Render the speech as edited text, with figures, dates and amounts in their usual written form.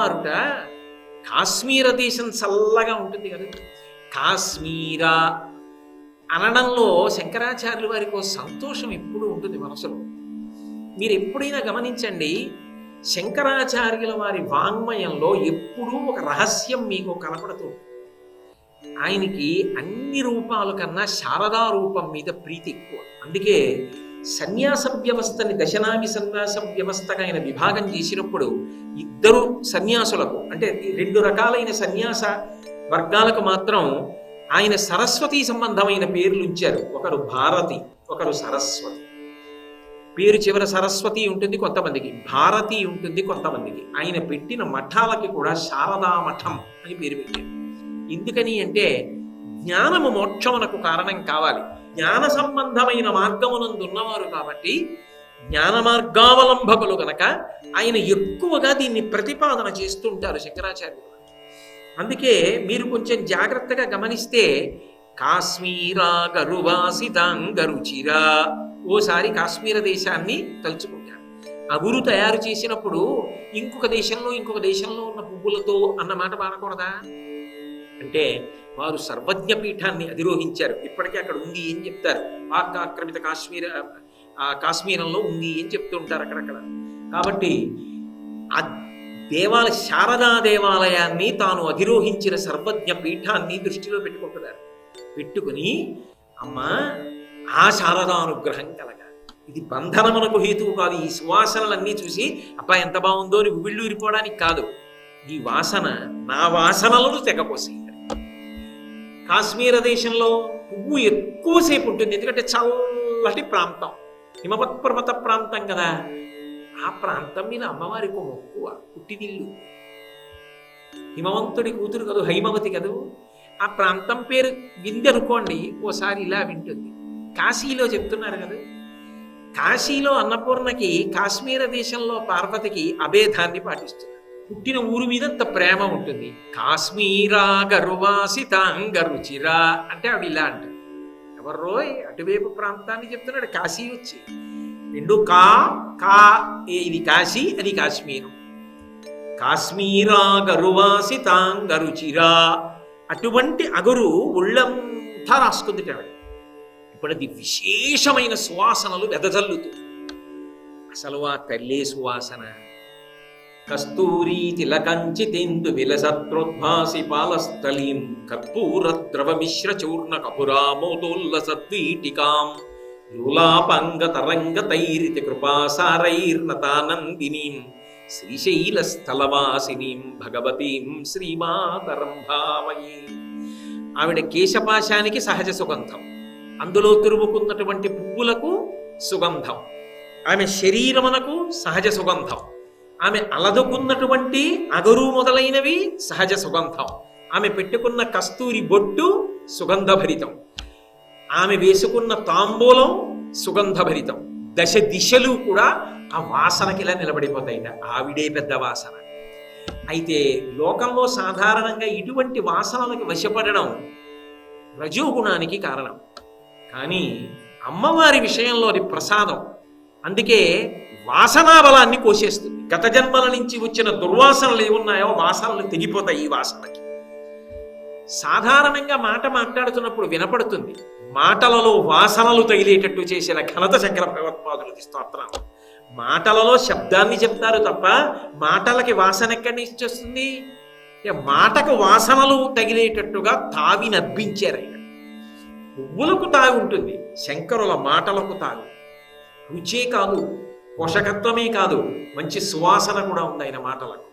అమ్మవారుట కాశ్మీర దేశం చల్లగా ఉంటుంది కదా, కాశ్మీరా అనడంలో శంకరాచార్యుల వారికి ఒక సంతోషం ఎప్పుడూ ఉంటుంది మనసులో. మీరు ఎప్పుడైనా గమనించండి, శంకరాచార్యుల వారి వాంగ్మయంలో ఎప్పుడూ ఒక రహస్యం మీకు కనపడుతుంది. ఆయనకి అన్ని రూపాల కన్నా శారదా రూపం మీద ప్రీతి ఎక్కువ. అందుకే సన్యాస వ్యవస్థని దశనామి సన్యాస వ్యవస్థగా ఆయన విభాగం చేసినప్పుడు ఇద్దరు సన్యాసులకు, అంటే రెండు రకాలైన సన్యాస వర్గాలకు మాత్రం ఆయన సరస్వతి సంబంధమైన పేర్లు ఉంచారు. ఒకరు భారతి, ఒకరు సరస్వతి. పేరు చివర సరస్వతి ఉంటుంది కొంతమందికి, భారతి ఉంటుంది కొంతమందికి. ఆయన పెట్టిన మఠాలకి కూడా శారదా మఠం అని పేరు పెట్టారు. ఎందుకని అంటే జ్ఞానము మోక్షమునకు కారణం కావాలి. జ్ఞాన సంబంధమైన మార్గమునందు ఉన్నవారు కాబట్టి, జ్ఞాన మార్గావలంబకులు గనక ఆయన ఎక్కువగా దీన్ని ప్రతిపాదన చేస్తుంటారు శంకరాచార్యులు. అందుకే మీరు కొంచెం జాగ్రత్తగా గమనిస్తే కాశ్మీరా గరువాసితాంగరుచిరా, ఓసారి కాశ్మీర దేశాన్ని తలుచుకుంటారు. అగురు తయారు చేసినప్పుడు ఇంకొక దేశంలో ఉన్న పువ్వులతో అన్న మాట వాడకూడదా? అంటే వారు సర్వజ్ఞ పీఠాన్ని అధిరోహించారు. ఇప్పటికీ అక్కడ ఉంది అని చెప్తారు. పాక్ ఆక్రమిత కాశ్మీరంలో ఉంది అని చెప్తూ ఉంటారు అక్కడక్కడ. కాబట్టి ఆ శారదా దేవాలయాన్ని తాను అధిరోహించిన సర్వజ్ఞ పీఠాన్ని దృష్టిలో పెట్టుకుంటున్నారు. పెట్టుకుని అమ్మా ఆ శారదానుగ్రహం కలగాలి. ఇది బంధనమునకు హేతువు కాదు. ఈ సువాసనలన్నీ చూసి అబ్బా ఎంత బాగుందో అని ఉవ్విళ్ళు విరిపోవడానికి కాదు. ఈ వాసన నా వాసనలను తెగపోసి. కాశ్మీర దేశంలో పువ్వు ఎక్కువసేపు ఉంటుంది, ఎందుకంటే చల్లటి ప్రాంతం, హిమవత్ పర్వత ప్రాంతం కదా. ఆ ప్రాంతం మీద అమ్మవారికి మొక్కువ, పుట్టినిల్లు. హిమవంతుడి కూతురు కదూ, హైమవతి కదూ. ఆ ప్రాంతం పేరు వింది అనుకోండి, ఓసారి ఇలా వింటుంది. కాశీలో చెప్తున్నారు కదా, కాశీలో అన్నపూర్ణకి కాశ్మీర దేశంలో పార్వతికి అభేదాన్ని పాటిస్తున్నారు. పుట్టిన ఊరు మీద అంత ప్రేమ ఉంటుంది. కాశ్మీరా గరువాసితాంగరుచిరా అంటే ఆవిడ ఇలా అంటారు. ఎవర్రోయ్ అటువైపు ప్రాంతాన్ని చెప్తున్నాడు, కాశీ వచ్చి. రెండు కా కా ఇది కాశీ, అది కాశ్మీరం. కాశ్మీరా గరువాసితాంగరుచిరా, అటువంటి అగురు ఒళ్ళంతా రాసుకుంది ఆవిడ. ఇప్పుడు అది విశేషమైన సువాసనలు వెదజల్లుతూ. అసలు ఆ తల్లే సువాసన. కస్తూరీ తిలకంచితేందు విలసత్రోద్భాసి పాలస్థలీం కర్పూర ద్రవ మిశ్ర చూర్ణ కపురామోదోల్లసద్వీటికాం లోలాపంగ తరంగ తైరితి కృపాసారైర్నతానందినీం శ్రీశైల స్థలవాసినీం భగవతీం శ్రీమాతరం భావయే. ఆవిడ కేశపాశానికి సహజ సుగంధం, అందులో తురుముకున్నటువంటి పువ్వులకు సుగంధం, ఆమె శరీరమునకు సహజ సుగంధం, ఆమె అలదుకున్నటువంటి అగరు మొదలైనవి సహజ సుగంధం, ఆమె పెట్టుకున్న కస్తూరి బొట్టు సుగంధభరితం, ఆమె వేసుకున్న తాంబూలం సుగంధభరితం. దశ దిశలు కూడా ఆ వాసనకి ఇలా నిలబడిపోతాయి. ఆవిడే పెద్ద వాసన. అయితే లోకంలో సాధారణంగా ఇటువంటి వాసనలకు వశపడడం రజోగుణానికి కారణం. కానీ అమ్మవారి విషయంలో అది ప్రసాదం. అందుకే వాసనాబలాన్ని కోసేస్తుంది. గత జన్మల నుంచి వచ్చిన దుర్వాసనలు ఏమున్నాయో వాసనలు తెగిపోతాయి ఈ వాసనకి. సాధారణంగా మాట మాట్లాడుతున్నప్పుడు వినపడుతుంది, మాటలలో వాసనలు తగిలేటట్టు చేసిన ఘనత శంకర భగవత్పాదులది స్తోత్రం. మాటలలో శబ్దాన్ని చెప్తారు తప్ప మాటలకి వాసన ఎక్కడి నుంచి వస్తుంది? మాటకు వాసనలు తగిలేటట్టుగా తావి నర్పించారు ఆయన. పువ్వులకు తావి ఉంటుంది, శంకరుల మాటలకు తావి. రుచే కాదు, పోషకత్వమే కాదు, మంచి సువాసన కూడా ఉంది ఆయన మాటలకు.